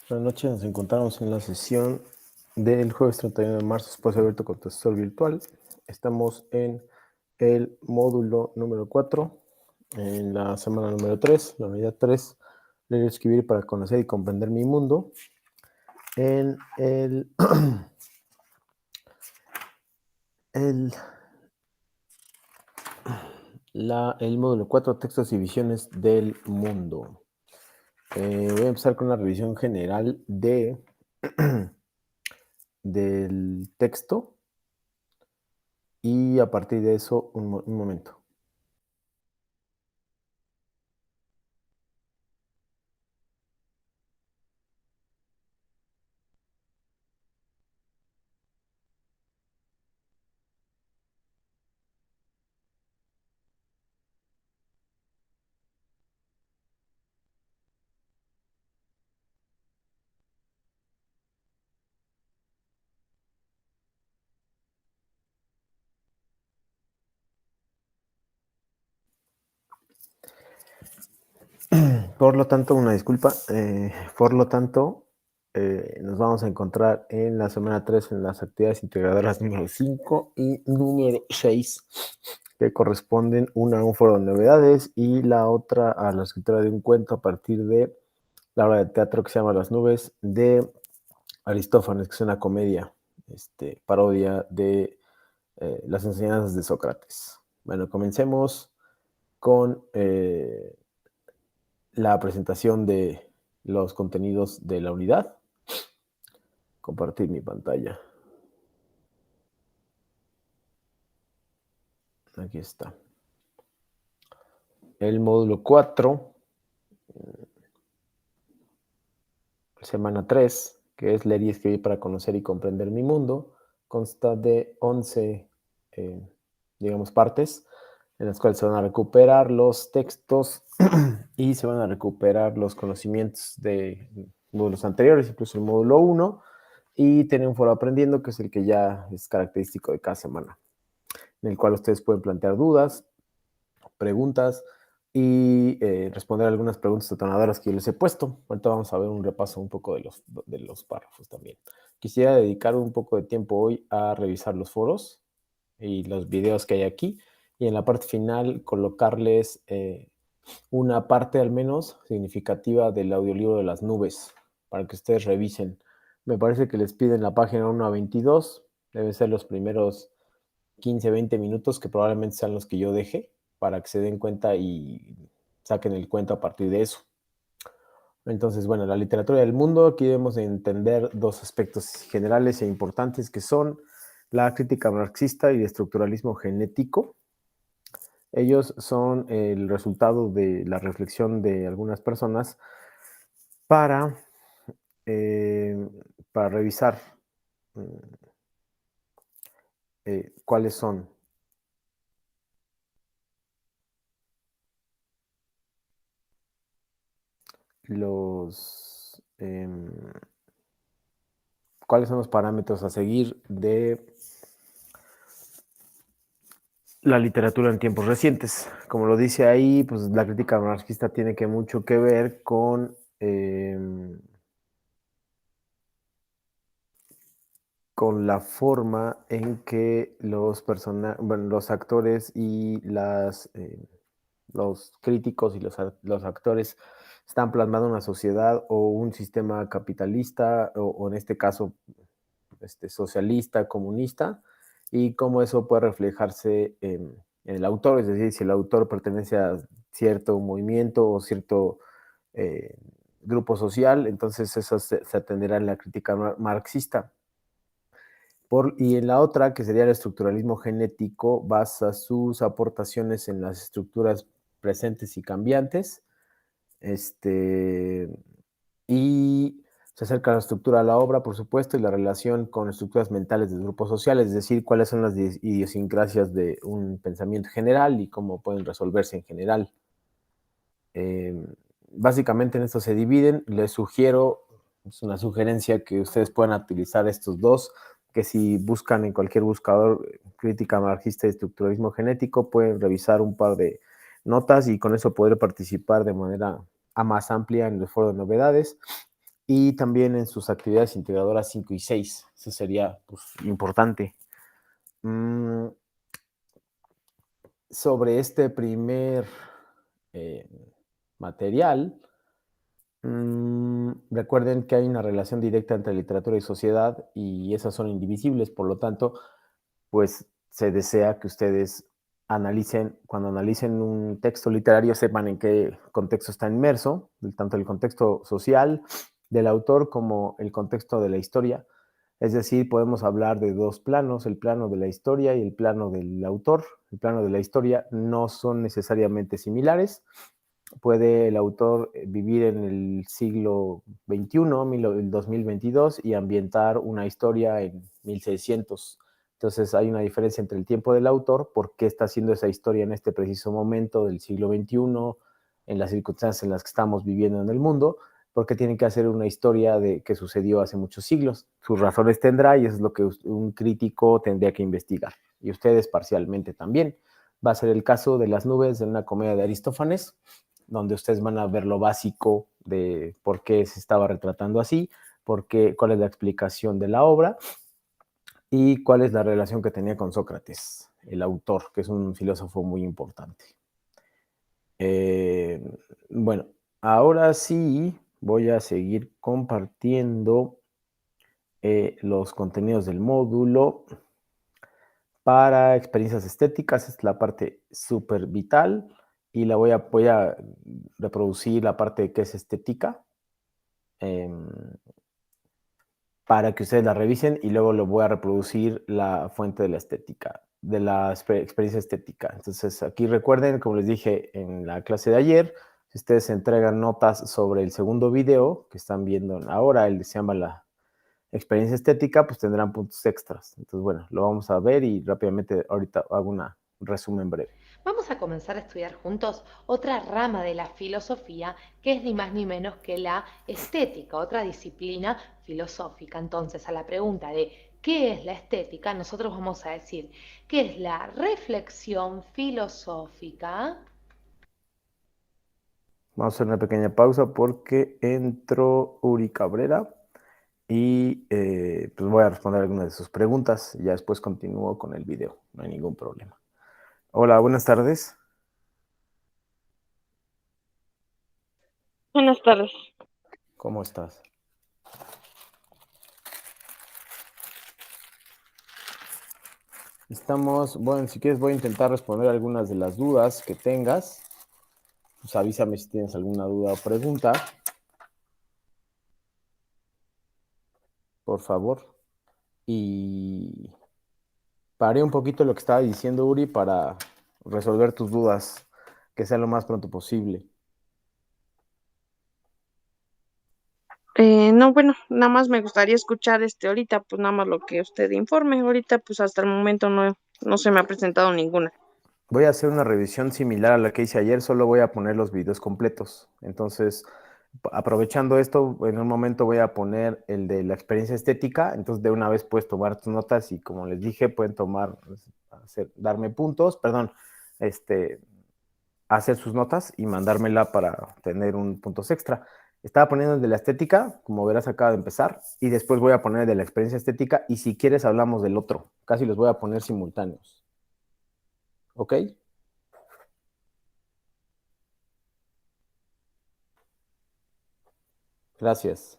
Buenas noches, nos encontramos en la sesión del jueves 31 de marzo, espacio abierto con profesor virtual. Estamos en el módulo número 4, en la semana número 3, la unidad 3, leer y escribir para conocer y comprender mi mundo. En el módulo 4, textos y visiones del mundo. Voy a empezar con una revisión general del texto. Y a partir de eso, un momento. Por lo tanto, una disculpa. Nos vamos a encontrar en la semana 3 en las actividades integradoras número 5 y número 6, que corresponden una a un foro de novedades y la otra a la escritura de un cuento a partir de la obra de teatro que se llama Las nubes de Aristófanes, que es una comedia, parodia de las enseñanzas de Sócrates. Bueno, comencemos con la presentación de los contenidos de la unidad. Compartir mi pantalla. Aquí está. El módulo 4, semana 3, que es leer y escribir para conocer y comprender mi mundo, consta de 11, partes, en las cuales se van a recuperar los textos y se van a recuperar los conocimientos de módulos anteriores, incluso el módulo 1, y tener un foro aprendiendo, que es el que ya es característico de cada semana, en el cual ustedes pueden plantear dudas, preguntas y responder algunas preguntas detonadoras que yo les he puesto. Ahorita vamos a ver un repaso un poco de los párrafos también. Quisiera dedicar un poco de tiempo hoy a revisar los foros y los videos que hay aquí, y en la parte final colocarles una parte al menos significativa del audiolibro de las nubes para que ustedes revisen. Me parece que les piden la página 1 a 22, deben ser los primeros 15, 20 minutos, que probablemente sean los que yo deje, para que se den cuenta y saquen el cuento a partir de eso. Entonces, bueno, la literatura del mundo, aquí debemos entender dos aspectos generales e importantes, que son la crítica marxista y el estructuralismo genético. Ellos son el resultado de la reflexión de algunas personas para, para revisar cuáles son los cuáles son los parámetros a seguir de la literatura en tiempos recientes. Como lo dice ahí, pues la crítica marxista tiene que mucho que ver con la forma en que los actores y los críticos y los actores están plasmando una sociedad o un sistema capitalista o en este caso socialista, comunista, y cómo eso puede reflejarse en el autor, es decir, si el autor pertenece a cierto movimiento o cierto eh, grupo social, entonces eso se atenderá en la crítica marxista. Y en la otra, que sería el estructuralismo genético, basa sus aportaciones en las estructuras presentes y cambiantes, y se acerca a la estructura de la obra, por supuesto, y la relación con estructuras mentales de grupos sociales, es decir, cuáles son las idiosincrasias de un pensamiento general y cómo pueden resolverse en general. Básicamente en esto se dividen. Les sugiero, es una sugerencia, que ustedes puedan utilizar estos dos, que si buscan en cualquier buscador crítica marxista y estructuralismo genético, pueden revisar un par de notas y con eso poder participar de manera más amplia en el foro de novedades. y también en sus actividades integradoras 5 y 6. Eso sería pues, importante. Sobre este primer material, recuerden que hay una relación directa entre literatura y sociedad y esas son indivisibles, por lo tanto, pues se desea que ustedes analicen, cuando analicen un texto literario, sepan en qué contexto está inmerso, tanto el contexto social del autor como el contexto de la historia. Es decir, podemos hablar de dos planos, el plano de la historia y el plano del autor. El plano de la historia no son necesariamente similares. Puede el autor vivir en el siglo XXI, el 2022, y ambientar una historia en 1600. Entonces hay una diferencia entre el tiempo del autor, por qué está haciendo esa historia en este preciso momento del siglo XXI, en las circunstancias en las que estamos viviendo en el mundo, porque tiene que hacer una historia de que sucedió hace muchos siglos. Sus razones tendrá y eso es lo que un crítico tendría que investigar. Y ustedes parcialmente también. Va a ser el caso de Las nubes de una comedia de Aristófanes, donde ustedes van a ver lo básico de por qué se estaba retratando así, cuál es la explicación de la obra y cuál es la relación que tenía con Sócrates, el autor, que es un filósofo muy importante. Bueno, ahora sí voy a seguir compartiendo los contenidos del módulo. Para experiencias estéticas es la parte súper vital y voy a reproducir la parte que es estética para que ustedes la revisen y luego lo voy a reproducir la fuente de la estética, de la experiencia estética. Entonces aquí recuerden, como les dije en la clase de ayer, si ustedes entregan notas sobre el segundo video que están viendo ahora, el que se llama la experiencia estética, pues tendrán puntos extras. Entonces, bueno, lo vamos a ver y rápidamente ahorita hago un resumen breve. Vamos a comenzar a estudiar juntos otra rama de la filosofía que es ni más ni menos que la estética, otra disciplina filosófica. Entonces, a la pregunta de ¿qué es la estética? Nosotros vamos a decir ¿qué es la reflexión filosófica? Vamos a hacer una pequeña pausa porque entró Uri Cabrera y pues voy a responder algunas de sus preguntas y ya después continúo con el video, no hay ningún problema. Hola, buenas tardes. Buenas tardes. ¿Cómo estás? Bueno, si quieres voy a intentar responder algunas de las dudas que tengas. Pues avísame si tienes alguna duda o pregunta. Por favor. Y paré un poquito lo que estaba diciendo Uri para resolver tus dudas, que sea lo más pronto posible. No, bueno, nada más me gustaría escuchar ahorita, pues nada más lo que usted informe. Ahorita, pues hasta el momento no se me ha presentado ninguna. Voy a hacer una revisión similar a la que hice ayer, solo voy a poner los videos completos. Entonces, aprovechando esto, en un momento voy a poner el de la experiencia estética, entonces de una vez puedes tomar tus notas y como les dije, pueden darme puntos, perdón, hacer sus notas y mandármela para tener un puntos extra. Estaba poniendo el de la estética, como verás acaba de empezar, y después voy a poner el de la experiencia estética y si quieres hablamos del otro, casi los voy a poner simultáneos. ¿Ok? Gracias.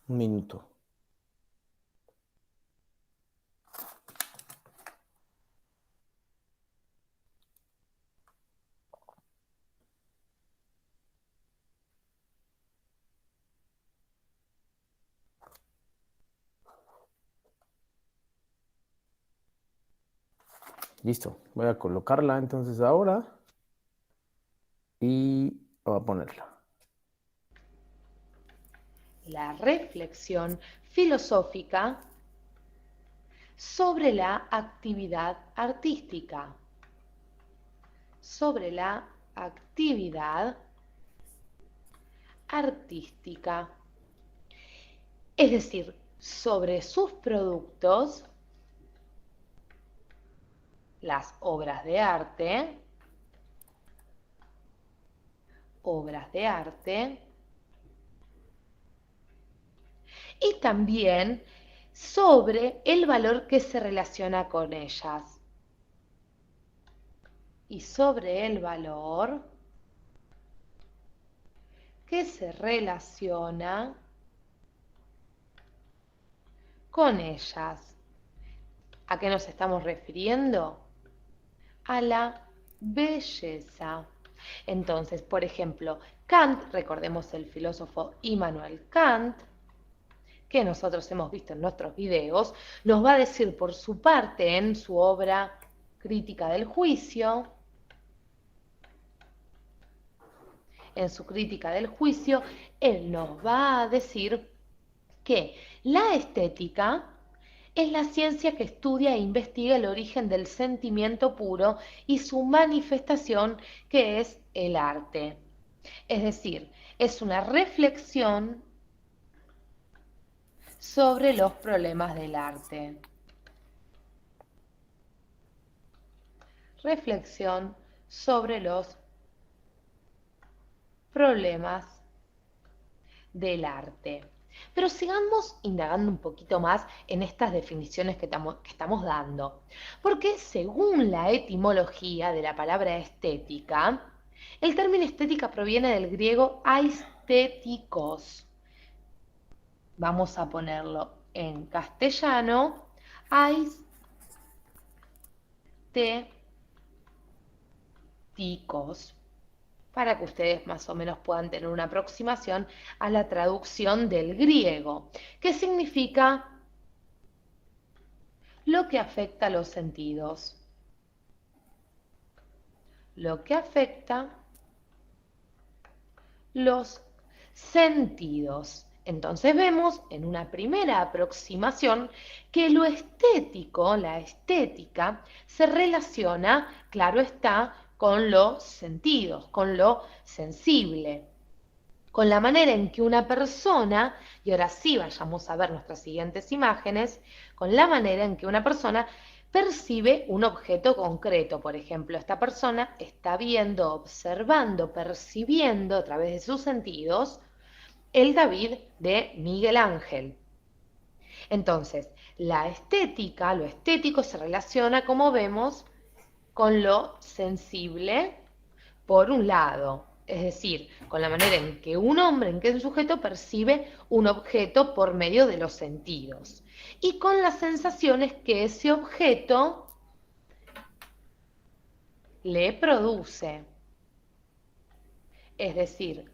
Un minuto. Listo. Voy a colocarla entonces ahora y voy a ponerla. La reflexión filosófica sobre la actividad artística. Sobre la actividad artística. Es decir, sobre sus productos, las obras de arte, obras de arte y también sobre el valor que se relaciona con ellas. Y sobre el valor que se relaciona con ellas. ¿A qué nos estamos refiriendo? A la belleza. Entonces, por ejemplo, Kant, recordemos el filósofo Immanuel Kant, que nosotros hemos visto en nuestros videos, nos va a decir por su parte en su obra Crítica del Juicio, él nos va a decir que la estética es la ciencia que estudia e investiga el origen del sentimiento puro y su manifestación, que es el arte. Es decir, es una reflexión sobre los problemas del arte. Reflexión sobre los problemas del arte. Pero sigamos indagando un poquito más en estas definiciones que estamos dando, porque según la etimología de la palabra estética, el término estética proviene del griego aesthetikos. Vamos a ponerlo en castellano, aesthetikos, para que ustedes más o menos puedan tener una aproximación a la traducción del griego, que significa lo que afecta a los sentidos. Lo que afecta los sentidos. Entonces vemos en una primera aproximación que lo estético, la estética, se relaciona, claro está, con los sentidos, con lo sensible, con la manera en que una persona, y ahora sí vayamos a ver nuestras siguientes imágenes, con la manera en que una persona percibe un objeto concreto. Por ejemplo, esta persona está viendo, observando, percibiendo a través de sus sentidos el David de Miguel Ángel. Entonces, la estética, lo estético se relaciona, como vemos, con lo sensible, por un lado, es decir, con la manera en que un hombre, en que un sujeto percibe un objeto por medio de los sentidos, y con las sensaciones que ese objeto le produce. Es decir,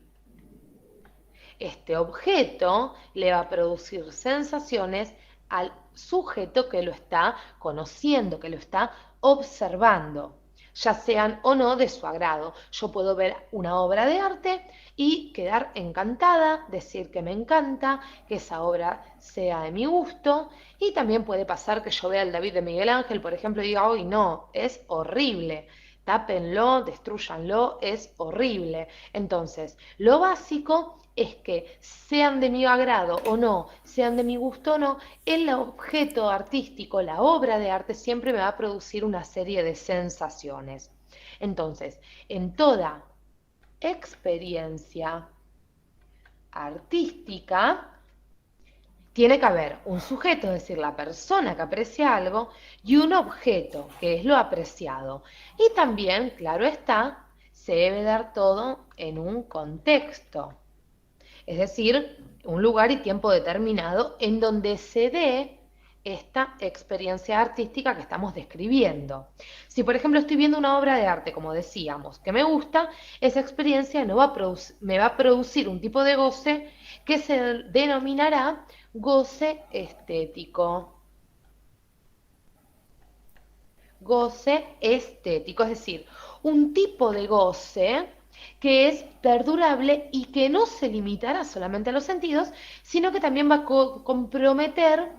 este objeto le va a producir sensaciones al sujeto que lo está conociendo, que lo está observando, ya sean o no de su agrado. Yo puedo ver una obra de arte y quedar encantada, decir que me encanta, que esa obra sea de mi gusto, y también puede pasar que yo vea el David de Miguel Ángel, por ejemplo, y diga, hoy no, es horrible. Tápenlo, destrúyanlo, es horrible. Entonces, lo básico es que sean de mi agrado o no, sean de mi gusto o no, el objeto artístico, la obra de arte siempre me va a producir una serie de sensaciones. Entonces, en toda experiencia artística tiene que haber un sujeto, es decir, la persona que aprecia algo, y un objeto, que es lo apreciado. Y también, claro está, se debe dar todo en un contexto. Es decir, un lugar y tiempo determinado en donde se dé esta experiencia artística que estamos describiendo. Si, por ejemplo, estoy viendo una obra de arte, como decíamos, que me gusta, esa experiencia me va a producir un tipo de goce que se denominará goce estético. Goce estético, es decir, un tipo de goce que es perdurable y que no se limitará solamente a los sentidos, sino que también va a comprometer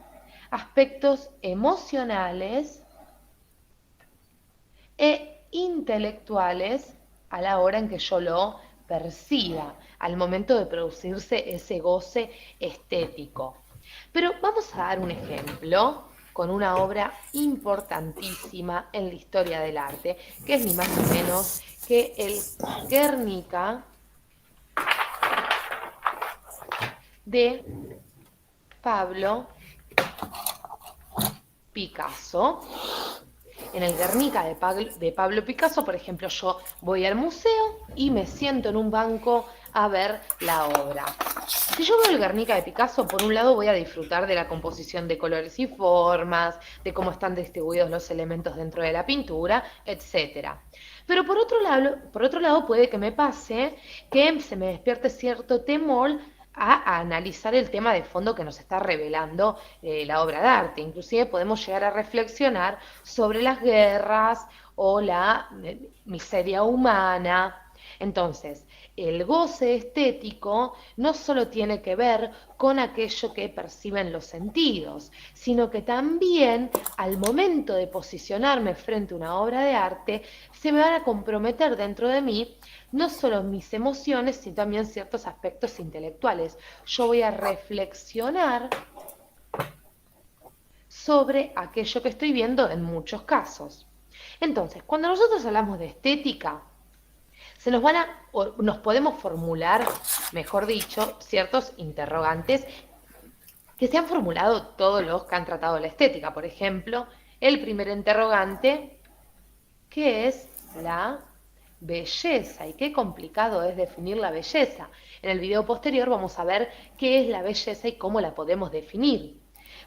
aspectos emocionales e intelectuales a la hora en que yo lo perciba, al momento de producirse ese goce estético. Pero vamos a dar un ejemplo con una obra importantísima en la historia del arte, que es ni más ni menos que el Guernica de Pablo Picasso. En el Guernica de Pablo Picasso, por ejemplo, yo voy al museo y me siento en un banco a ver la obra. Si yo veo el Guernica de Picasso, por un lado voy a disfrutar de la composición de colores y formas, de cómo están distribuidos los elementos dentro de la pintura, etc. Pero por otro lado puede que me pase que se me despierte cierto temor a analizar el tema de fondo que nos está revelando la obra de arte. Inclusive podemos llegar a reflexionar sobre las guerras o la miseria humana. Entonces, el goce estético no solo tiene que ver con aquello que perciben los sentidos, sino que también al momento de posicionarme frente a una obra de arte, se me van a comprometer dentro de mí no solo mis emociones, sino también ciertos aspectos intelectuales. Yo voy a reflexionar sobre aquello que estoy viendo en muchos casos. Entonces, cuando nosotros hablamos de estética, nos podemos formular, mejor dicho, ciertos interrogantes que se han formulado todos los que han tratado la estética. Por ejemplo, el primer interrogante, ¿qué es la belleza? Y qué complicado es definir la belleza. En el video posterior vamos a ver qué es la belleza y cómo la podemos definir.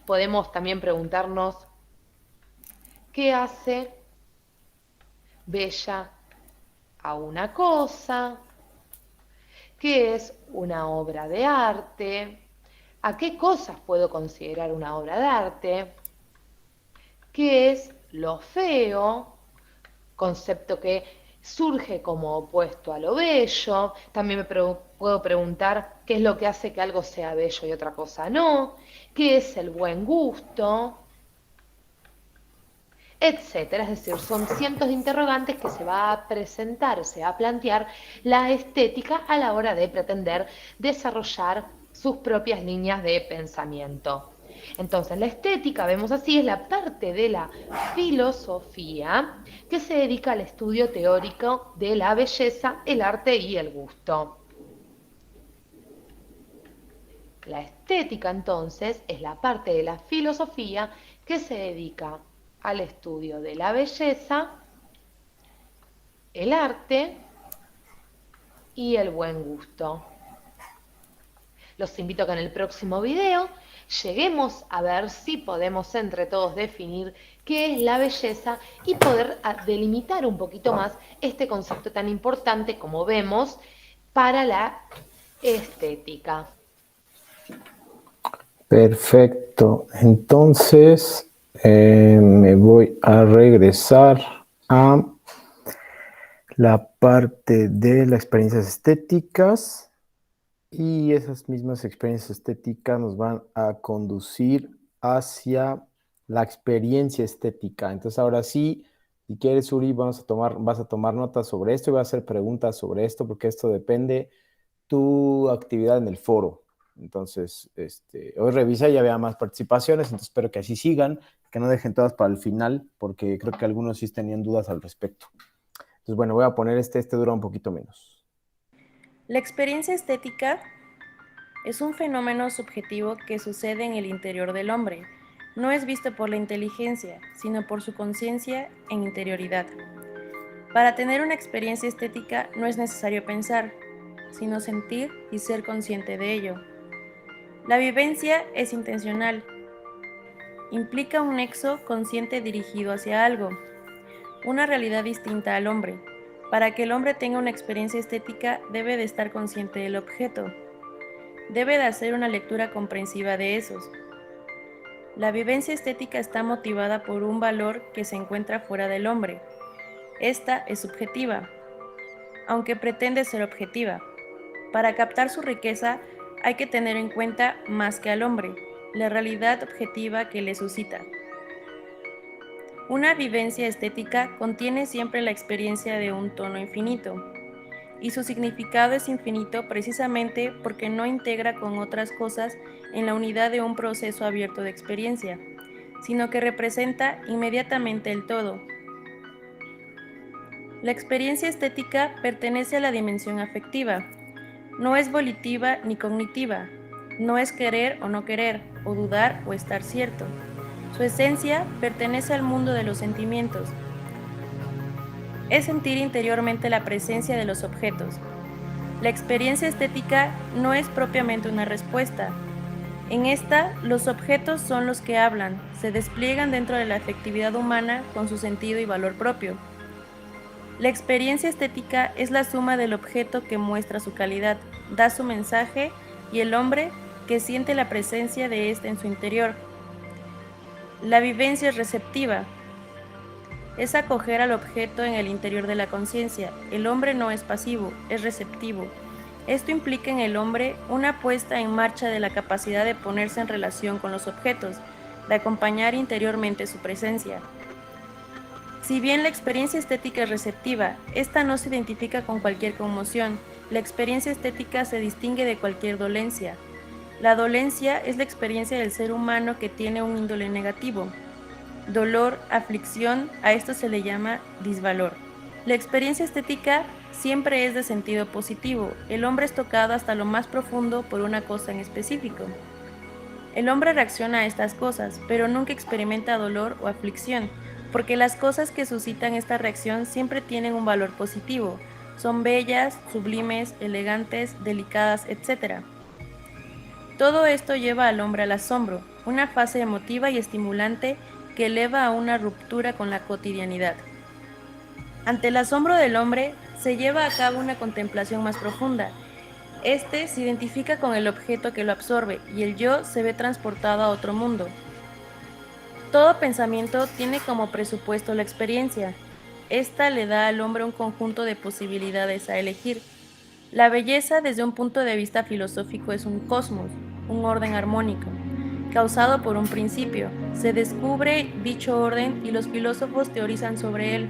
Podemos también preguntarnos qué hace bella a una cosa, qué es una obra de arte, a qué cosas puedo considerar una obra de arte, qué es lo feo, concepto que surge como opuesto a lo bello. También puedo preguntar qué es lo que hace que algo sea bello y otra cosa no, qué es el buen gusto, etcétera. Es decir, son cientos de interrogantes que se va a presentar, se va a plantear la estética a la hora de pretender desarrollar sus propias líneas de pensamiento. Entonces, la estética, vemos así, es la parte de la filosofía que se dedica al estudio teórico de la belleza, el arte y el gusto. La estética, entonces, es la parte de la filosofía que se dedica al estudio de la belleza, el arte y el buen gusto. Los invito a que en el próximo video lleguemos a ver si podemos entre todos definir qué es la belleza y poder delimitar un poquito más este concepto tan importante como vemos para la estética. Perfecto. Entonces, me voy a regresar a la parte de las experiencias estéticas y esas mismas experiencias estéticas nos van a conducir hacia la experiencia estética. Entonces, ahora sí, si quieres, Uri, vas a tomar notas sobre esto y vas a hacer preguntas sobre esto porque esto depende tu actividad en el foro. Entonces, hoy revisa y ya vea más participaciones, entonces espero que así sigan, que no dejen todas para el final, porque creo que algunos sí tenían dudas al respecto. Entonces, bueno, voy a poner este dura un poquito menos. La experiencia estética es un fenómeno subjetivo que sucede en el interior del hombre. No es visto por la inteligencia, sino por su conciencia en interioridad. Para tener una experiencia estética no es necesario pensar, sino sentir y ser consciente de ello. La vivencia es intencional. Implica un nexo consciente dirigido hacia algo, una realidad distinta al hombre. Para que el hombre tenga una experiencia estética debe de estar consciente del objeto. Debe de hacer una lectura comprensiva de esos. La vivencia estética está motivada por un valor que se encuentra fuera del hombre. Esta es subjetiva, aunque pretende ser objetiva. Para captar su riqueza hay que tener en cuenta más que al hombre, la realidad objetiva que le suscita. Una vivencia estética contiene siempre la experiencia de un tono infinito, y su significado es infinito precisamente porque no integra con otras cosas en la unidad de un proceso abierto de experiencia, sino que representa inmediatamente el todo. La experiencia estética pertenece a la dimensión afectiva, no es volitiva ni cognitiva, No es querer o no querer, o dudar o estar cierto. Su esencia pertenece al mundo de los sentimientos. Es sentir interiormente la presencia de los objetos. La experiencia estética no es propiamente una respuesta. En esta, los objetos son los que hablan, se despliegan dentro de la afectividad humana con su sentido y valor propio. La experiencia estética es la suma del objeto que muestra su calidad, da su mensaje, y el hombre que siente la presencia de éste en su interior. La vivencia es receptiva. Es acoger al objeto en el interior de la conciencia. El hombre no es pasivo, es receptivo. Esto implica en el hombre una puesta en marcha de la capacidad de ponerse en relación con los objetos, de acompañar interiormente su presencia. Si bien la experiencia estética es receptiva, esta no se identifica con cualquier conmoción. La experiencia estética se distingue de cualquier dolencia. La dolencia es la experiencia del ser humano que tiene un índole negativo. Dolor, aflicción, a esto se le llama disvalor. La experiencia estética siempre es de sentido positivo. El hombre es tocado hasta lo más profundo por una cosa en específico. El hombre reacciona a estas cosas, pero nunca experimenta dolor o aflicción, porque las cosas que suscitan esta reacción siempre tienen un valor positivo. Son bellas, sublimes, elegantes, delicadas, etc. Todo esto lleva al hombre al asombro, una fase emotiva y estimulante que eleva a una ruptura con la cotidianidad. Ante el asombro del hombre, se lleva a cabo una contemplación más profunda. Este se identifica con el objeto que lo absorbe y el yo se ve transportado a otro mundo. Todo pensamiento tiene como presupuesto la experiencia. Esta le da al hombre un conjunto de posibilidades a elegir. La belleza desde un punto de vista filosófico es un cosmos, un orden armónico, causado por un principio. Se descubre dicho orden y los filósofos teorizan sobre él.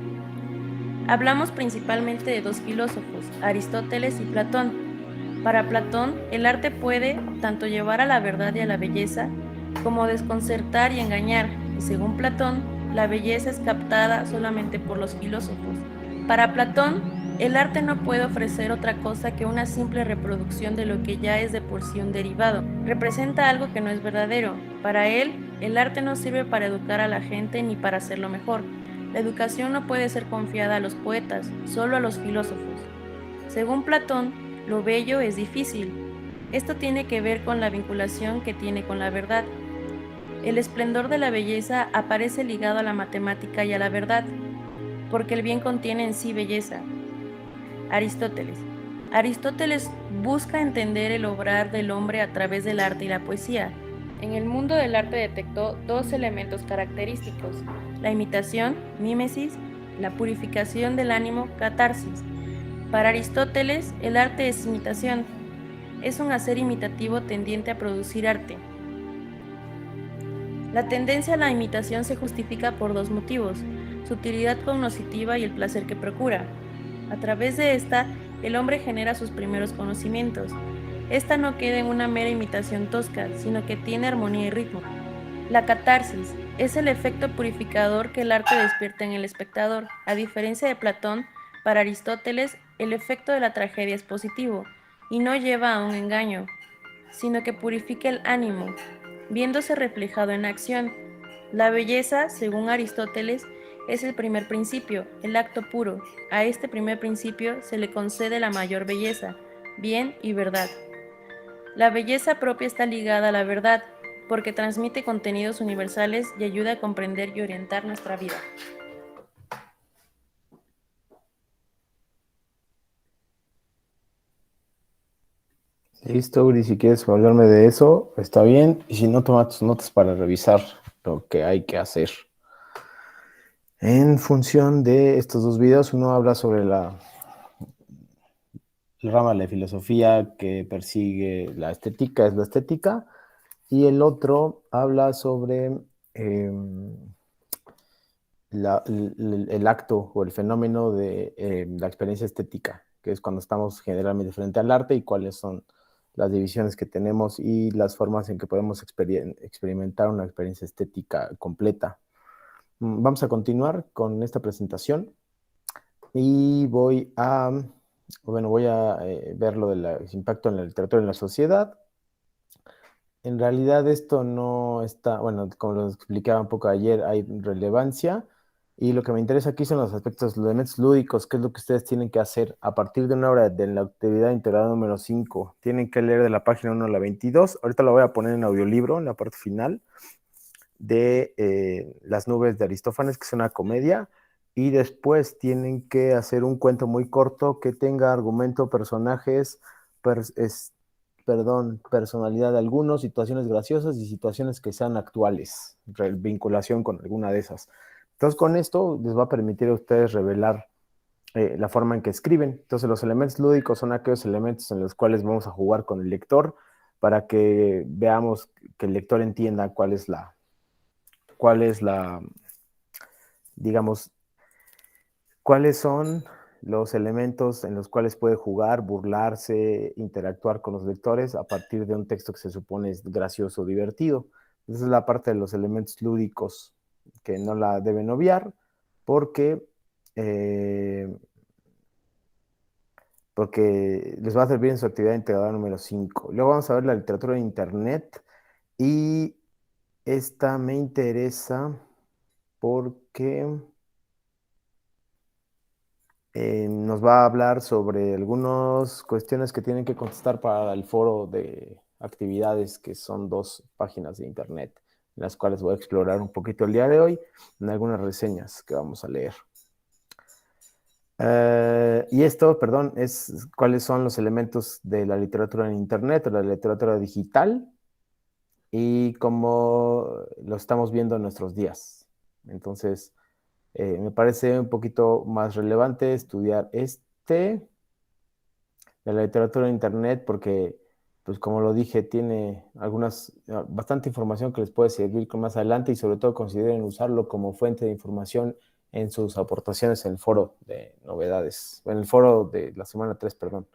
Hablamos principalmente de dos filósofos, Aristóteles y Platón. Para Platón, el arte puede tanto llevar a la verdad y a la belleza, como desconcertar y engañar, y según Platón, la belleza es captada solamente por los filósofos. Para Platón, el arte no puede ofrecer otra cosa que una simple reproducción de lo que ya es de por sí un derivado. Representa algo que no es verdadero. Para él, el arte no sirve para educar a la gente ni para hacerlo mejor. La educación no puede ser confiada a los poetas, solo a los filósofos. Según Platón, lo bello es difícil. Esto tiene que ver con la vinculación que tiene con la verdad. El esplendor de la belleza aparece ligado a la matemática y a la verdad, porque el bien contiene en sí belleza. Aristóteles. Aristóteles busca entender el obrar del hombre a través del arte y la poesía. En el mundo del arte detectó dos elementos característicos: la imitación, mímesis, la purificación del ánimo, catarsis. Para Aristóteles, el arte es imitación. Es un hacer imitativo tendiente a producir arte. La tendencia a la imitación se justifica por dos motivos: su utilidad cognoscitiva y el placer que procura. A través de esta, el hombre genera sus primeros conocimientos. Esta no queda en una mera imitación tosca, sino que tiene armonía y ritmo. La catarsis es el efecto purificador que el arte despierta en el espectador. A diferencia de Platón, para Aristóteles, el efecto de la tragedia es positivo y no lleva a un engaño, sino que purifica el ánimo, viéndose reflejado en acción. La belleza, según Aristóteles, es el primer principio, el acto puro. A este primer principio se le concede la mayor belleza, bien y verdad. La belleza propia está ligada a la verdad, porque transmite contenidos universales y ayuda a comprender y orientar nuestra vida. Listo, Uri, si quieres hablarme de eso, está bien. Y si no, toma tus notas para revisar lo que hay que hacer. En función de estos dos videos, uno habla sobre la rama de la filosofía que persigue la estética, es la estética, y el otro habla sobre el acto o el fenómeno de la experiencia estética, que es cuando estamos generalmente frente al arte y cuáles son las divisiones que tenemos y las formas en que podemos experimentar una experiencia estética completa. Vamos a continuar con esta presentación y voy a ver lo del impacto en la literatura y en la sociedad. En realidad esto no está, bueno, como lo explicaba un poco ayer, hay relevancia y lo que me interesa aquí son los aspectos, los elementos lúdicos, qué es lo que ustedes tienen que hacer a partir de una hora de la actividad integrada número 5. Tienen que leer de la página 1 a la 22. Ahorita lo voy a poner en audiolibro, en la parte final, de Las nubes de Aristófanes, que es una comedia, y después tienen que hacer un cuento muy corto que tenga argumento, personajes, personalidad de algunos, situaciones graciosas y situaciones que sean actuales, vinculación con alguna de esas. Entonces, con esto les va a permitir a ustedes revelar la forma en que escriben. Entonces, los elementos lúdicos son aquellos elementos en los cuales vamos a jugar con el lector para que veamos que el lector entienda cuál es la, digamos, cuáles son los elementos en los cuales puede jugar, burlarse, interactuar con los lectores a partir de un texto que se supone es gracioso, divertido. Esa es la parte de los elementos lúdicos que no la deben obviar porque, porque les va a servir en su actividad integrada número 5. Luego vamos a ver la literatura en Internet y esta me interesa porque nos va a hablar sobre algunas cuestiones que tienen que contestar para el foro de actividades, que son 2 páginas de internet, en las cuales voy a explorar un poquito el día de hoy, en algunas reseñas que vamos a leer. Y esto, perdón, es cuáles son los elementos de la literatura en internet o la literatura digital y cómo lo estamos viendo en nuestros días. Entonces, me parece un poquito más relevante estudiar de la literatura en internet porque, pues como lo dije, tiene bastante información que les puede servir más adelante y sobre todo consideren usarlo como fuente de información en sus aportaciones en el foro de novedades, en el foro de la semana 3, perdón.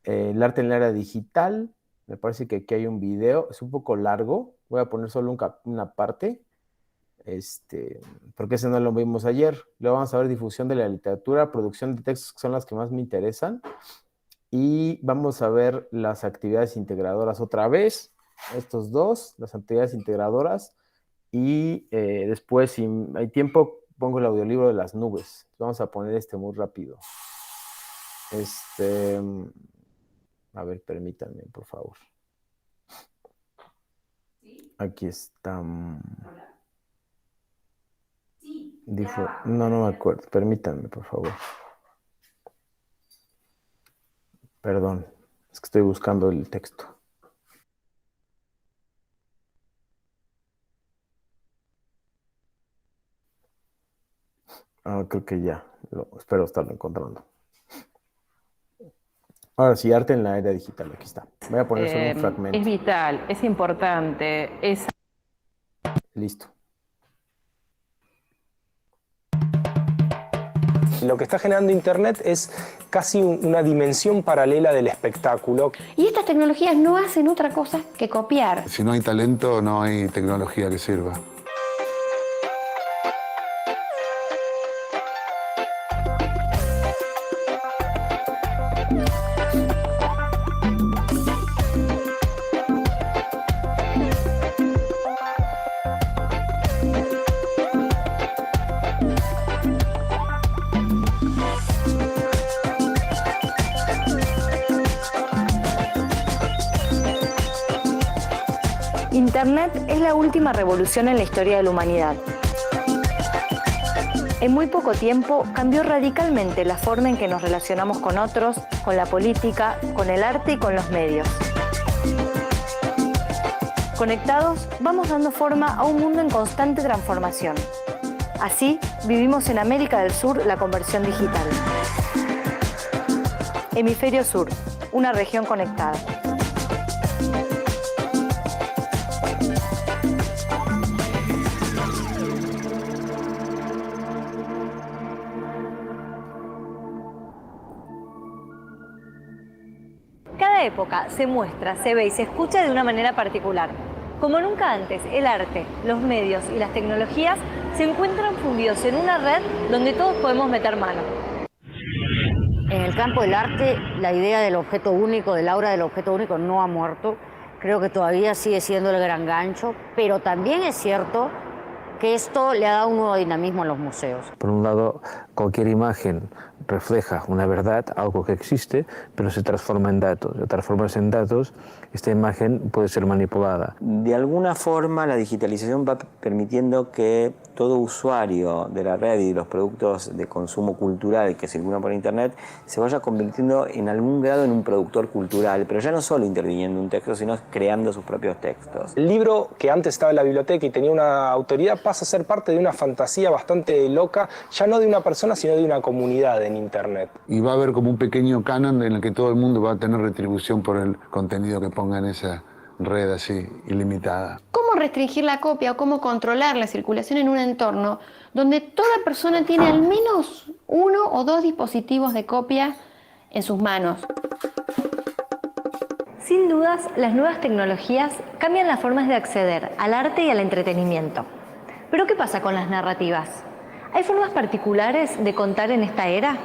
El arte en la era digital, me parece que aquí hay un video, es un poco largo, voy a poner solo una parte, porque ese no lo vimos ayer. Luego vamos a ver difusión de la literatura, producción de textos, que son las que más me interesan, y vamos a ver las actividades integradoras otra vez, estos dos, las actividades integradoras, y después, si hay tiempo, pongo el audiolibro de Las nubes. Vamos a poner muy rápido. A ver, permítanme, por favor. Aquí está. No me acuerdo. Permítanme, por favor. Perdón, es que estoy buscando el texto. Creo que ya. Espero estarlo encontrando. Ahora sí, arte en la era digital. Aquí está. Voy a poner solo un fragmento. Es vital, es importante. Listo. Lo que está generando Internet es casi una dimensión paralela del espectáculo. Y estas tecnologías no hacen otra cosa que copiar. Si no hay talento, no hay tecnología que sirva. Internet es la última revolución en la historia de la humanidad. En muy poco tiempo cambió radicalmente la forma en que nos relacionamos con otros, con la política, con el arte y con los medios. Conectados, vamos dando forma a un mundo en constante transformación. Así, vivimos en América del Sur la conversión digital. Hemisferio Sur, una región conectada. Cada época se muestra, se ve y se escucha de una manera particular. Como nunca antes, el arte, los medios y las tecnologías se encuentran fundidos en una red donde todos podemos meter mano. En el campo del arte, la idea del objeto único, del aura del objeto único, no ha muerto. Creo que todavía sigue siendo el gran gancho, pero también es cierto que esto le ha dado un nuevo dinamismo a los museos. Por un lado, cualquier imagen refleja una verdad, algo que existe, pero se transforma en datos. Al transformarse en datos, esta imagen puede ser manipulada. De alguna forma, la digitalización va permitiendo que todo usuario de la red y de los productos de consumo cultural que circulan por Internet se vaya convirtiendo en algún grado en un productor cultural, pero ya no solo interviniendo en un texto, sino creando sus propios textos. El libro que antes estaba en la biblioteca y tenía una autoridad pasa a ser parte de una fantasía bastante loca, ya no de una persona, sino de una comunidad en Internet. Y va a haber como un pequeño canon en el que todo el mundo va a tener retribución por el contenido que ponga en esa red así, ilimitada. ¿Cómo restringir la copia o cómo controlar la circulación en un entorno donde toda persona tiene al menos 1 o 2 dispositivos de copia en sus manos? Sin dudas, las nuevas tecnologías cambian las formas de acceder al arte y al entretenimiento. Pero ¿qué pasa con las narrativas? ¿Hay formas particulares de contar en esta era?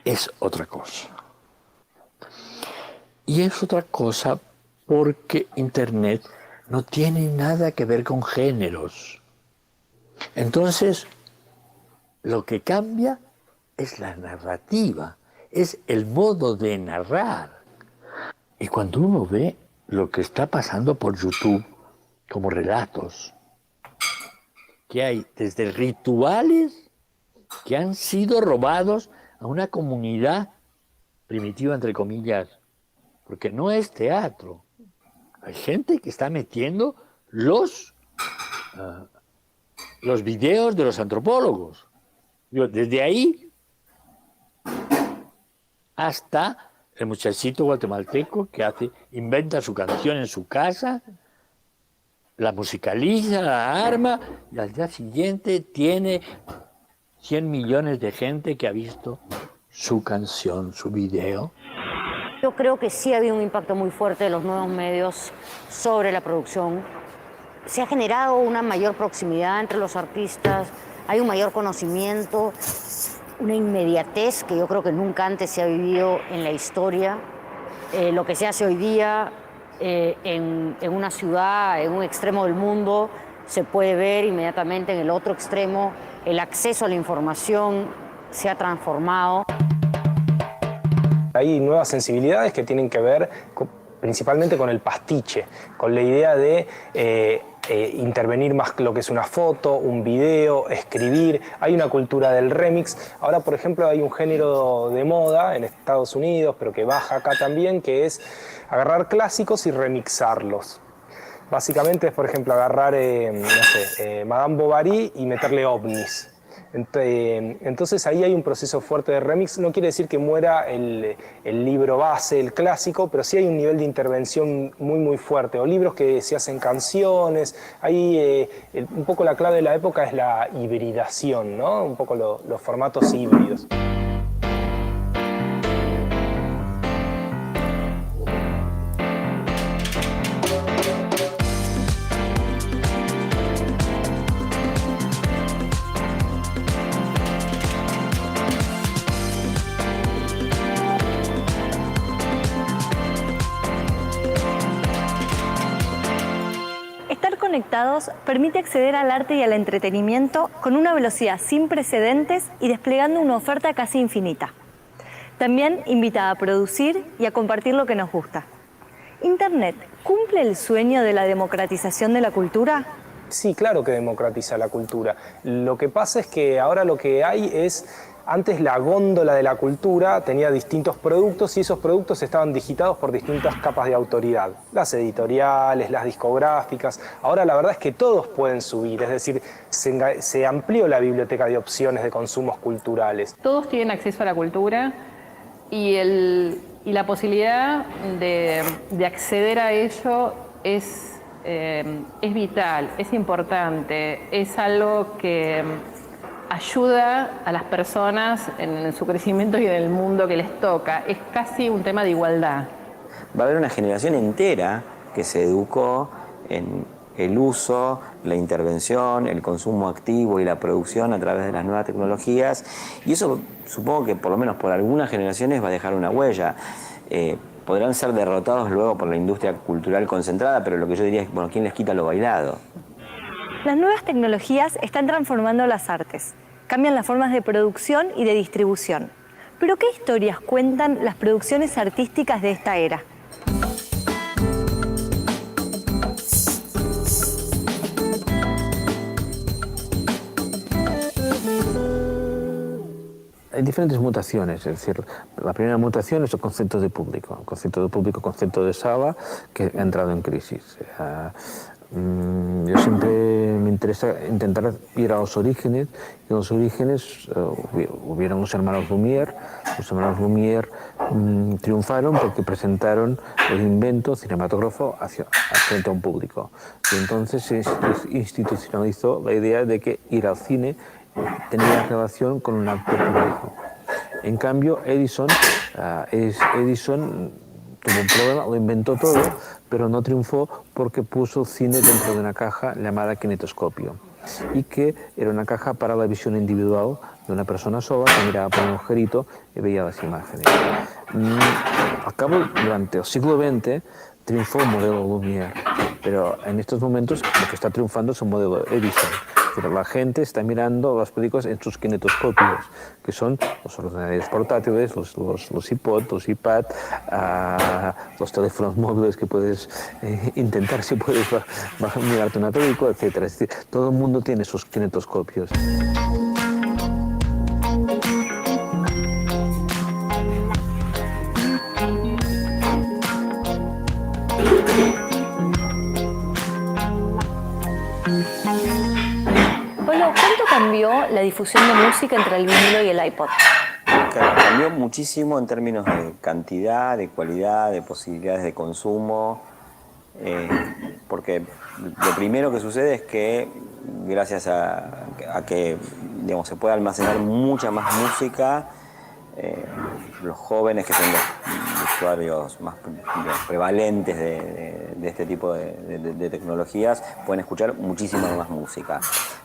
Es otra cosa. Y es otra cosa porque Internet no tiene nada que ver con géneros. Entonces, lo que cambia es la narrativa, es el modo de narrar. Y cuando uno ve lo que está pasando por YouTube como relatos, que hay desde rituales que han sido robados a una comunidad primitiva, entre comillas, porque no es teatro. Hay gente que está metiendo los videos de los antropólogos. Desde ahí hasta el muchachito guatemalteco que inventa su canción en su casa, la musicaliza, la arma, y al día siguiente tiene 100 millones de gente que ha visto su canción, su video. Yo creo que sí ha habido un impacto muy fuerte de los nuevos medios sobre la producción. Se ha generado una mayor proximidad entre los artistas, hay un mayor conocimiento, una inmediatez que yo creo que nunca antes se ha vivido en la historia. Lo que se hace hoy día en una ciudad, en un extremo del mundo, se puede ver inmediatamente en el otro extremo. El acceso a la información se ha transformado. Hay nuevas sensibilidades que tienen que ver principalmente con el pastiche, con la idea de intervenir más lo que es una foto, un video, escribir. Hay una cultura del remix. Ahora, por ejemplo, hay un género de moda en Estados Unidos, pero que baja acá también, que es agarrar clásicos y remixarlos. Básicamente es, por ejemplo, agarrar, Madame Bovary y meterle ovnis. Entonces ahí hay un proceso fuerte de remix. No quiere decir que muera el libro base, el clásico, pero sí hay un nivel de intervención muy, muy fuerte. O libros que se hacen canciones. Ahí un poco la clave de la época es la hibridación, ¿no? Un poco los formatos híbridos. Conectados permite acceder al arte y al entretenimiento con una velocidad sin precedentes y desplegando una oferta casi infinita. También invita a producir y a compartir lo que nos gusta. ¿Internet cumple el sueño de la democratización de la cultura? Sí, claro que democratiza la cultura. Lo que pasa es que ahora lo que hay es... Antes la góndola de la cultura tenía distintos productos y esos productos estaban digitados por distintas capas de autoridad. Las editoriales, las discográficas. Ahora la verdad es que todos pueden subir, es decir, se amplió la biblioteca de opciones de consumos culturales. Todos tienen acceso a la cultura y la posibilidad de acceder a ello es es vital, es importante, es algo que ayuda a las personas en su crecimiento y en el mundo que les toca. Es casi un tema de igualdad. Va a haber una generación entera que se educó en el uso, la intervención, el consumo activo y la producción a través de las nuevas tecnologías, y eso supongo que por lo menos por algunas generaciones va a dejar una huella. Podrán ser derrotados luego por la industria cultural concentrada, pero lo que yo diría es, bueno, ¿quién les quita lo bailado? Las nuevas tecnologías están transformando las artes, cambian las formas de producción y de distribución. Pero ¿qué historias cuentan las producciones artísticas de esta era? Hay diferentes mutaciones, es decir, la primera mutación es el concepto de público, concepto de sala, que ha entrado en crisis. Yo siempre me interesa intentar ir a los orígenes, y los orígenes hubieron los hermanos Lumière. Los hermanos Lumière triunfaron porque presentaron el invento cinematográfico frente a un público. Y entonces se institucionalizó la idea de que ir al cine tenía relación con un acto público. En cambio, Edison tuvo un problema, lo inventó todo, pero no triunfó porque puso cine dentro de una caja llamada kinetoscopio, y que era una caja para la visión individual de una persona sola que miraba por un agujerito y veía las imágenes. Al cabo, durante el siglo XX, triunfó el modelo Lumière, pero en estos momentos lo que está triunfando es el modelo Edison. Pero la gente está mirando las películas en sus kinetoscopios, que son los ordenadores portátiles, los iPod, los iPad, los teléfonos móviles que puedes intentar si puedes mirarte una película, etc. Es decir, todo el mundo tiene sus kinetoscopios. ¿Cuánto cambió la difusión de música entre el vinilo y el iPod? Cambió muchísimo en términos de cantidad, de cualidad, de posibilidades de consumo, porque lo primero que sucede es que gracias a que digamos, se puede almacenar mucha más música, los jóvenes, que son los usuarios más prevalentes de este tipo de tecnologías, pueden escuchar muchísima más música.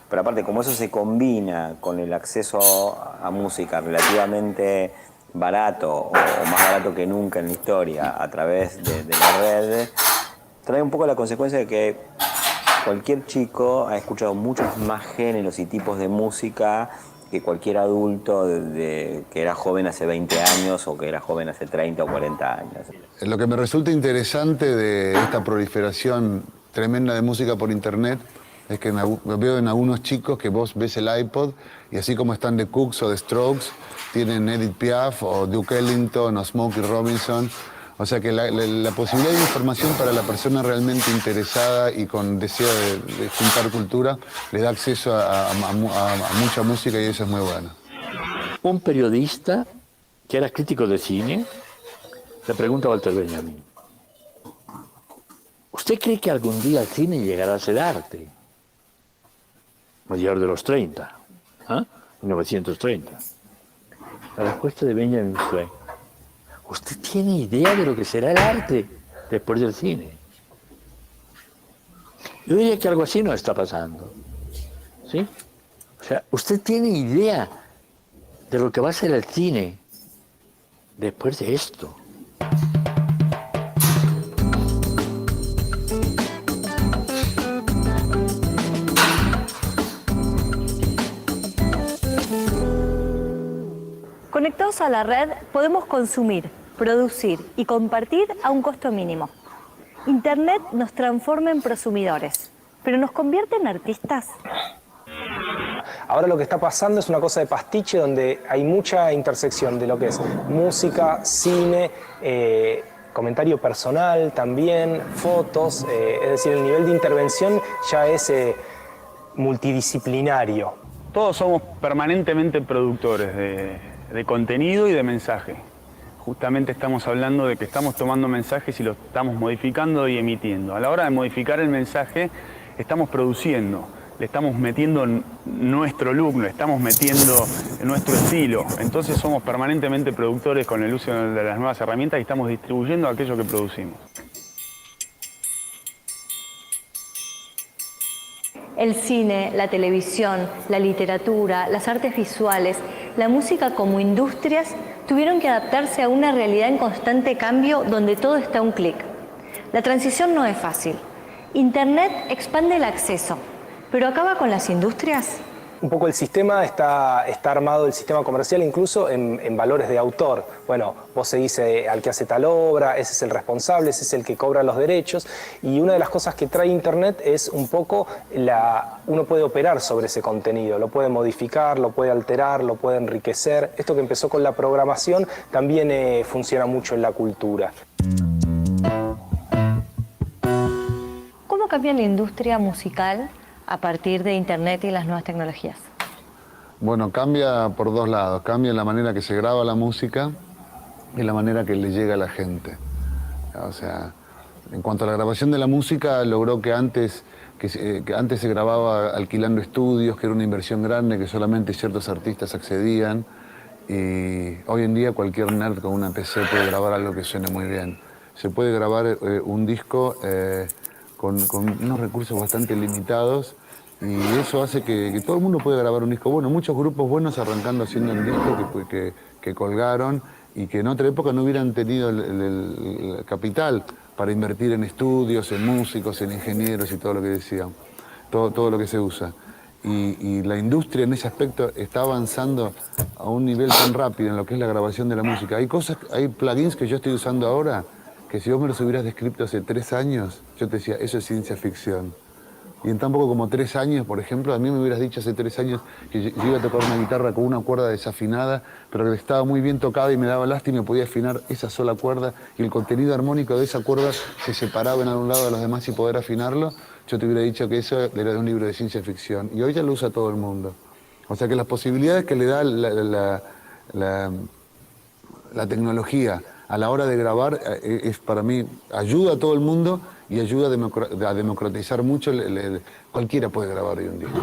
Pero aparte, como eso se combina con el acceso a música relativamente barato o más barato que nunca en la historia a través de la red, trae un poco la consecuencia de que cualquier chico ha escuchado muchos más géneros y tipos de música que cualquier adulto que era joven hace 20 años o que era joven hace 30 o 40 años. Lo que me resulta interesante de esta proliferación tremenda de música por internet es que veo en algunos chicos que vos ves el iPod y así como están The Cooks o The Strokes, tienen Edith Piaf o Duke Ellington o Smokey Robinson. O sea que la posibilidad de información para la persona realmente interesada y con deseo de juntar cultura le da acceso a mucha música, y eso es muy bueno. Un periodista que era crítico de cine le pregunta a Walter Benjamin: ¿usted cree que algún día el cine llegará a ser arte? Mayor de los 30, 1930. La respuesta de Benjamin fue: ¿usted tiene idea de lo que será el arte después del cine? Yo diría que algo así no está pasando, ¿sí? O sea, ¿usted tiene idea de lo que va a ser el cine después de esto? Conectados a la red, podemos consumir, producir y compartir a un costo mínimo. Internet nos transforma en prosumidores, pero ¿nos convierte en artistas? Ahora lo que está pasando es una cosa de pastiche donde hay mucha intersección de lo que es música, cine, comentario personal también, fotos, es decir, el nivel de intervención ya es multidisciplinario. Todos somos permanentemente productores de contenido y de mensaje. justamente estamos hablando de que estamos tomando mensajes y los estamos modificando y emitiendo. A la hora de modificar el mensaje, estamos produciendo, le estamos metiendo nuestro look, le estamos metiendo nuestro estilo. Entonces somos permanentemente productores con el uso de las nuevas herramientas y estamos distribuyendo aquello que producimos. El cine, la televisión, la literatura, las artes visuales, la música como industrias tuvieron que adaptarse a una realidad en constante cambio donde todo está a un clic. La transición no es fácil. Internet expande el acceso, pero acaba con las industrias. Un poco el sistema está armado, el sistema comercial incluso en valores de autor. Bueno, vos seguís al que hace tal obra, ese es el responsable, ese es el que cobra los derechos. Y una de las cosas que trae Internet es un poco uno puede operar sobre ese contenido, lo puede modificar, lo puede alterar, lo puede enriquecer. Esto que empezó con la programación también funciona mucho en la cultura. ¿Cómo cambia la industria musical a partir de Internet y las nuevas tecnologías? Bueno, cambia por dos lados. Cambia la manera que se graba la música y la manera que le llega a la gente. O sea, en cuanto a la grabación de la música, logró que antes se grababa alquilando estudios, que era una inversión grande, que solamente ciertos artistas accedían. Y hoy en día cualquier nerd con una PC puede grabar algo que suene muy bien. Se puede grabar un disco con unos recursos bastante limitados y eso hace que todo el mundo pueda grabar un disco bueno. Muchos grupos buenos arrancando haciendo un disco que colgaron y que en otra época no hubieran tenido el capital para invertir en estudios, en músicos, en ingenieros y todo lo que decían, todo lo que se usa. Y la industria en ese aspecto está avanzando a un nivel tan rápido en lo que es la grabación de la música. Hay plugins que yo estoy usando ahora que si vos me los hubieras descrito hace 3 años, yo te decía, eso es ciencia ficción. Y en tan poco como 3 años, por ejemplo, a mí me hubieras dicho hace 3 años que yo iba a tocar una guitarra con una cuerda desafinada, pero que estaba muy bien tocada y me daba lástima y podía afinar esa sola cuerda y el contenido armónico de esa cuerda se separaba en algún lado de los demás y poder afinarlo, yo te hubiera dicho que eso era de un libro de ciencia ficción. Y hoy ya lo usa todo el mundo. O sea que las posibilidades que le da la tecnología a la hora de grabar, es para mí, ayuda a todo el mundo y ayuda a democratizar mucho. Cualquiera puede grabar hoy un disco.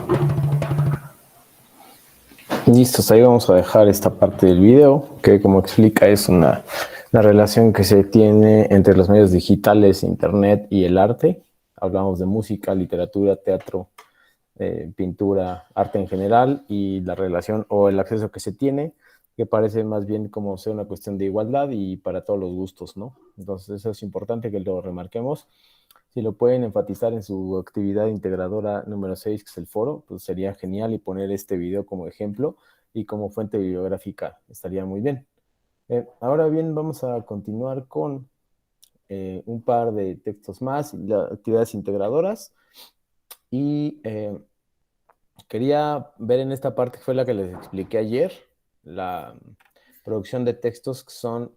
Listos, ahí vamos a dejar esta parte del video, que como explica es la relación que se tiene entre los medios digitales, internet y el arte. Hablamos de música, literatura, teatro, pintura, arte en general y la relación o el acceso que se tiene, que parece más bien como ser una cuestión de igualdad y para todos los gustos, ¿no? Entonces eso es importante que lo remarquemos. Si lo pueden enfatizar en su actividad integradora número 6, que es el foro, pues sería genial, y poner este video como ejemplo y como fuente bibliográfica estaría muy bien. Ahora bien, vamos a continuar con un par de textos más, las actividades integradoras, y quería ver en esta parte que fue la que les expliqué ayer, la producción de textos, que son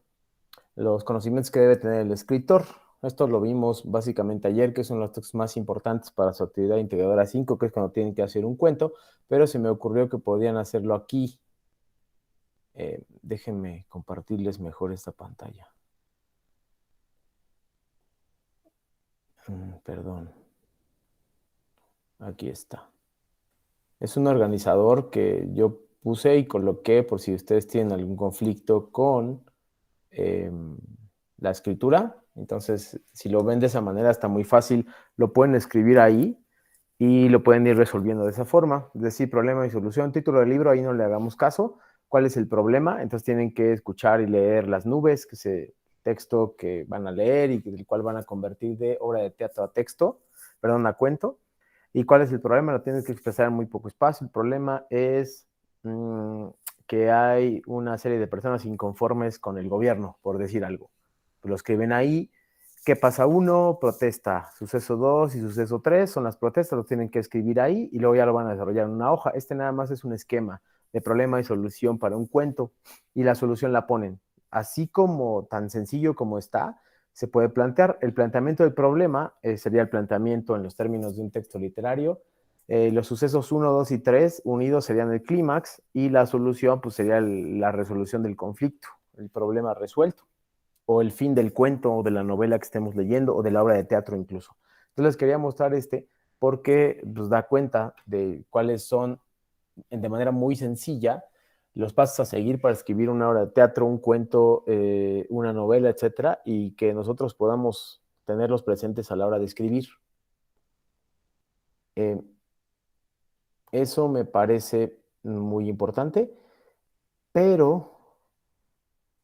los conocimientos que debe tener el escritor. Esto lo vimos básicamente ayer, que son los textos más importantes para su actividad integradora 5, que es cuando tienen que hacer un cuento, pero se me ocurrió que podían hacerlo aquí. Déjenme compartirles mejor esta pantalla. Perdón. Aquí está. Es un organizador que yo puse y coloqué por si ustedes tienen algún conflicto con la escritura. Entonces, si lo ven de esa manera, está muy fácil. Lo pueden escribir ahí y lo pueden ir resolviendo de esa forma. Es decir, problema y solución. Título del libro, ahí no le hagamos caso. ¿Cuál es el problema? Entonces tienen que escuchar y leer Las nubes, que es el texto que van a leer y del cual van a convertir de obra de teatro a texto, perdón, a cuento. ¿Y cuál es el problema? Lo tienes que expresar en muy poco espacio. El problema es que hay una serie de personas inconformes con el gobierno, por decir algo. Lo escriben ahí. ¿Qué pasa? 1, protesta. Suceso 2 y suceso 3 son las protestas, los tienen que escribir ahí y luego ya lo van a desarrollar en una hoja. Este nada más es un esquema de problema y solución para un cuento, y la solución la ponen. Así como tan sencillo como está, se puede plantear. El planteamiento del problema sería el planteamiento en los términos de un texto literario. Los sucesos 1, 2 y 3 unidos serían el clímax, y la solución pues sería la resolución del conflicto, el problema resuelto, o el fin del cuento, o de la novela que estemos leyendo, o de la obra de teatro incluso. Entonces les quería mostrar porque pues, da cuenta de cuáles son, de manera muy sencilla, los pasos a seguir para escribir una obra de teatro, un cuento, una novela, etcétera, y que nosotros podamos tenerlos presentes a la hora de escribir. Eso me parece muy importante, pero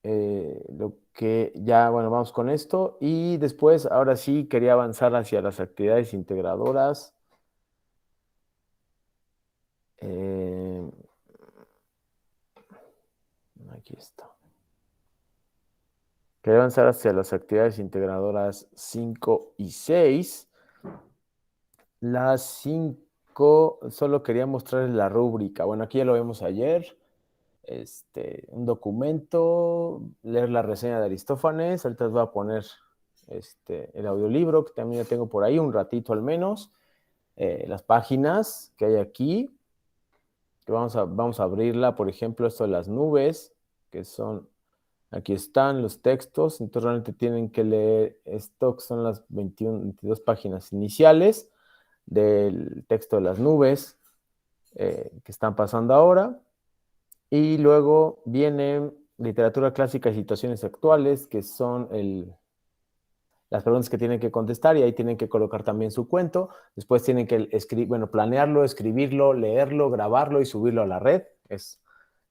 lo que ya, bueno, vamos con esto, y después, ahora sí, quería avanzar hacia las actividades integradoras. Aquí está. Quería avanzar hacia las actividades integradoras 5 y 6. Las 5, solo quería mostrarles la rúbrica. Bueno, aquí ya lo vimos ayer. Un documento, leer la reseña de Aristófanes. Ahorita les voy a poner el audiolibro, que también ya tengo por ahí, un ratito al menos. Las páginas que hay aquí, que vamos a abrirla, por ejemplo, esto de las nubes, que son, aquí están los textos, entonces realmente tienen que leer esto, que son las 22 páginas iniciales del texto de las nubes, que están pasando ahora. Y luego viene literatura clásica y situaciones actuales, que son las preguntas que tienen que contestar, y ahí tienen que colocar también su cuento. Después tienen que planearlo, escribirlo, leerlo, grabarlo y subirlo a la red.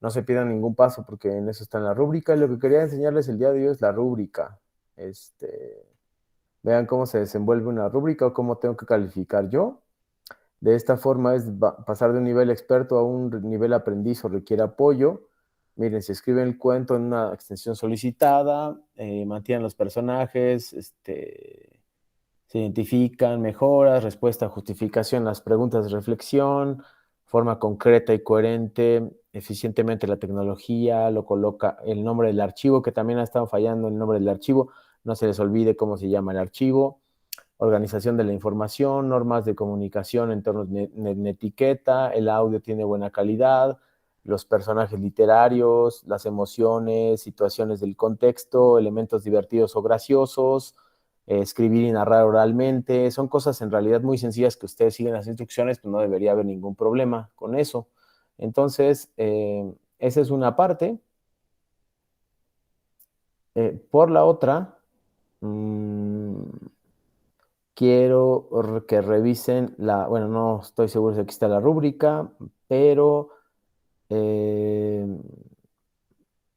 No se pierdan ningún paso porque en eso está en la rúbrica. Y lo que quería enseñarles el día de hoy es la rúbrica. Vean cómo se desenvuelve una rúbrica o cómo tengo que calificar yo. De esta forma es pasar de un nivel experto a un nivel aprendiz o requiere apoyo. Miren, se escribe el cuento en una extensión solicitada, mantienen los personajes, se identifican mejoras, respuesta, justificación, las preguntas de reflexión, forma concreta y coherente, eficientemente la tecnología, lo coloca el nombre del archivo, que también ha estado fallando el nombre del archivo, no se les olvide cómo se llama el archivo. Organización de la información, normas de comunicación, entornos de etiqueta, el audio tiene buena calidad, los personajes literarios, las emociones, situaciones del contexto, elementos divertidos o graciosos, escribir y narrar oralmente, son cosas en realidad muy sencillas que ustedes siguen las instrucciones, pues no debería haber ningún problema con eso. Entonces, esa es una parte. Por la otra, quiero que revisen bueno, no estoy seguro si aquí está la rúbrica, pero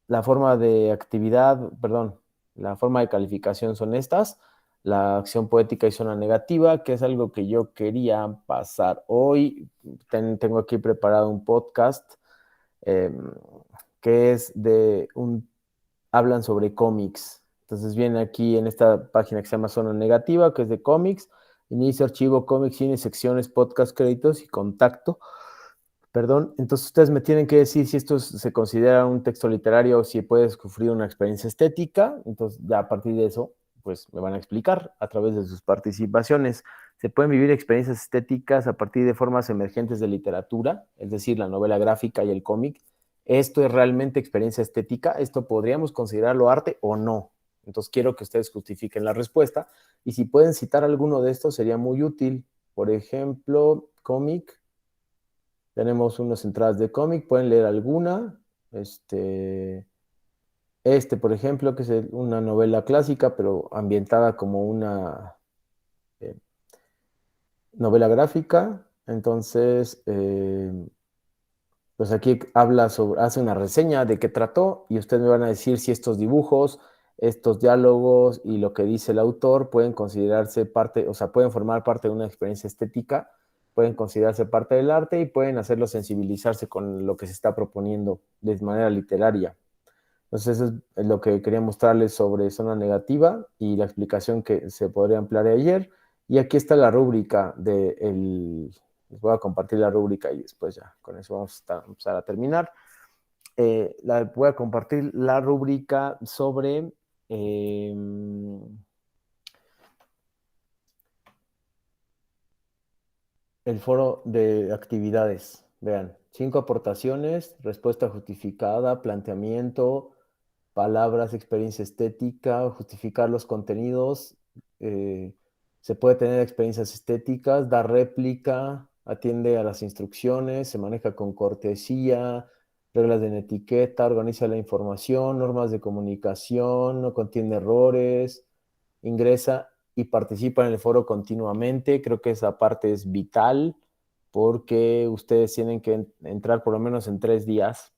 la forma de actividad, perdón, la forma de calificación son estas: la acción poética y zona negativa, que es algo que yo quería pasar hoy. Tengo aquí preparado un podcast que es hablan sobre cómics. Entonces viene aquí en esta página que se llama Zona Negativa, que es de cómics, inicio, archivo, cómics, cine, secciones, podcast, créditos y contacto. Perdón, entonces ustedes me tienen que decir si esto se considera un texto literario o si puede sufrir una experiencia estética. Entonces ya a partir de eso, pues me van a explicar a través de sus participaciones. Se pueden vivir experiencias estéticas a partir de formas emergentes de literatura, es decir, la novela gráfica y el cómic. ¿Esto es realmente experiencia estética? ¿Esto podríamos considerarlo arte o no? Entonces quiero que ustedes justifiquen la respuesta, y si pueden citar alguno de estos sería muy útil. Por ejemplo, cómic. Tenemos unas entradas de cómic, pueden leer alguna. Por ejemplo, que es una novela clásica, pero ambientada como una novela gráfica. Entonces, pues aquí hace una reseña de qué trató, y ustedes me van a decir si estos dibujos, estos diálogos y lo que dice el autor pueden considerarse parte, o sea, pueden formar parte de una experiencia estética, pueden considerarse parte del arte y pueden hacerlo sensibilizarse con lo que se está proponiendo de manera literaria. Entonces, eso es lo que quería mostrarles sobre zona negativa y la explicación que se podría ampliar ayer. Y aquí está la rúbrica les voy a compartir la rúbrica y después ya con eso vamos a empezar a terminar. Voy a compartir la rúbrica sobre el foro de actividades. Vean, 5 aportaciones, respuesta justificada, planteamiento, palabras, experiencia estética, justificar los contenidos. Se puede tener experiencias estéticas, da réplica, atiende a las instrucciones, se maneja con cortesía, reglas de etiqueta, organiza la información, normas de comunicación, no contiene errores, ingresa y participa en el foro continuamente. Creo que esa parte es vital porque ustedes tienen que entrar por lo menos en 3 días.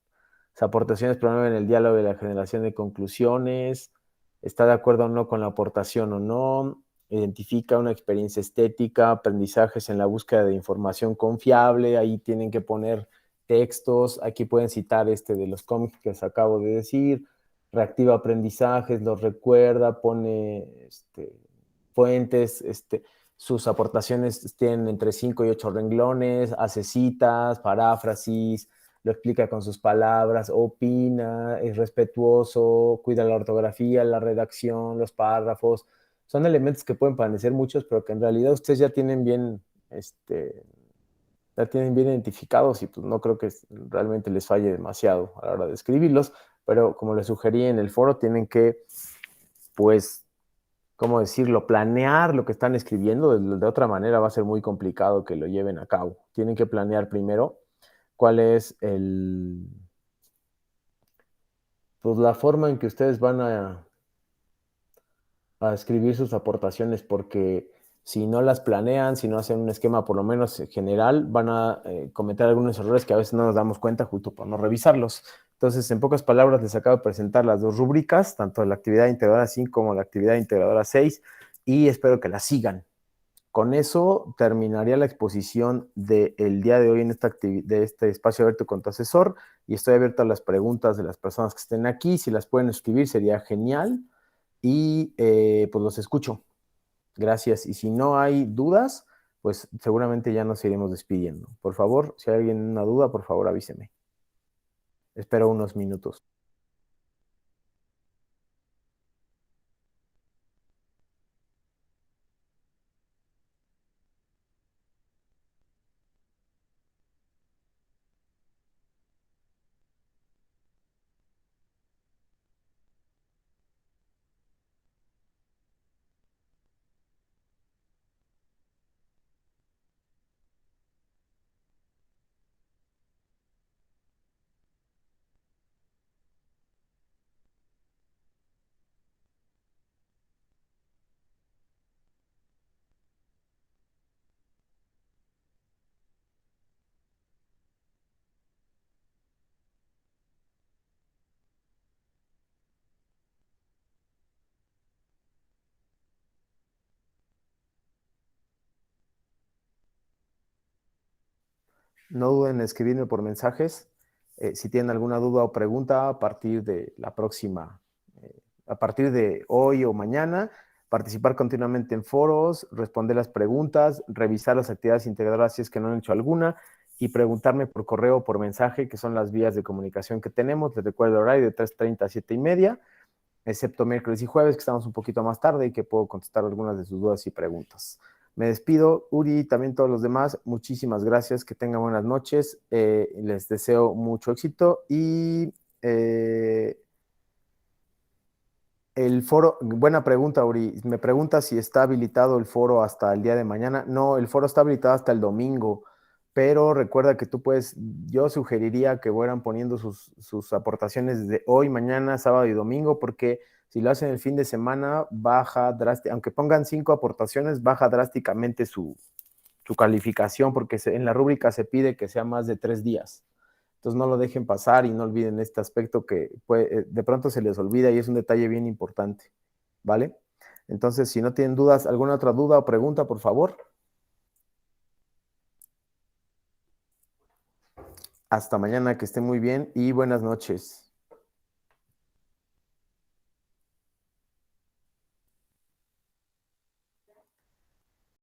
Las aportaciones promueven el diálogo y la generación de conclusiones, está de acuerdo o no con la aportación o no, identifica una experiencia estética, aprendizajes en la búsqueda de información confiable, ahí tienen que poner textos, aquí pueden citar de los cómics que les acabo de decir, reactiva aprendizajes, los recuerda, pone fuentes, sus aportaciones tienen entre 5 y 8 renglones, hace citas, paráfrasis, lo explica con sus palabras, opina, es respetuoso, cuida la ortografía, la redacción, los párrafos. Son elementos que pueden parecer muchos, pero que en realidad ustedes ya tienen bien, ya tienen bien identificados y pues no creo que realmente les falle demasiado a la hora de escribirlos, pero como les sugerí en el foro, tienen que, pues, ¿cómo decirlo? Planear lo que están escribiendo. De otra manera va a ser muy complicado que lo lleven a cabo. Tienen que planear primero cuál es pues la forma en que ustedes van a escribir sus aportaciones, porque si no las planean, si no hacen un esquema por lo menos general, van a cometer algunos errores que a veces no nos damos cuenta justo por no revisarlos. Entonces, en pocas palabras, les acabo de presentar las 2 rúbricas, tanto la actividad integradora 5 como la actividad integradora 6, y espero que las sigan. Con eso terminaría la exposición del día de hoy de este espacio abierto con tu asesor, y estoy abierto a las preguntas de las personas que estén aquí. Si las pueden escribir sería genial, y pues los escucho. Gracias. Y si no hay dudas, pues seguramente ya nos iremos despidiendo. Por favor, si hay alguien una duda, por favor avíseme. Espero unos minutos. No duden en escribirme por mensajes. Si tienen alguna duda o pregunta a partir de la próxima, a partir de hoy o mañana, participar continuamente en foros, responder las preguntas, revisar las actividades integradoras si es que no han hecho alguna, y preguntarme por correo o por mensaje, que son las vías de comunicación que tenemos. Les recuerdo el horario de 3:30 a 7:30, excepto miércoles y jueves, que estamos un poquito más tarde y que puedo contestar algunas de sus dudas y preguntas. Me despido, Uri, y también todos los demás. Muchísimas gracias, que tengan buenas noches. Les deseo mucho éxito y el foro, buena pregunta, Uri. Me pregunta si está habilitado el foro hasta el día de mañana. No, el foro está habilitado hasta el domingo, pero recuerda que tú puedes, yo sugeriría que fueran poniendo sus aportaciones de hoy, mañana, sábado y domingo, porque si lo hacen el fin de semana, baja drásticamente, aunque pongan 5 aportaciones, baja drásticamente su calificación, porque en la rúbrica se pide que sea más de 3 días. Entonces no lo dejen pasar y no olviden este aspecto que de pronto se les olvida y es un detalle bien importante, ¿vale? Entonces, si no tienen dudas, alguna otra duda o pregunta, por favor. Hasta mañana, que estén muy bien y buenas noches.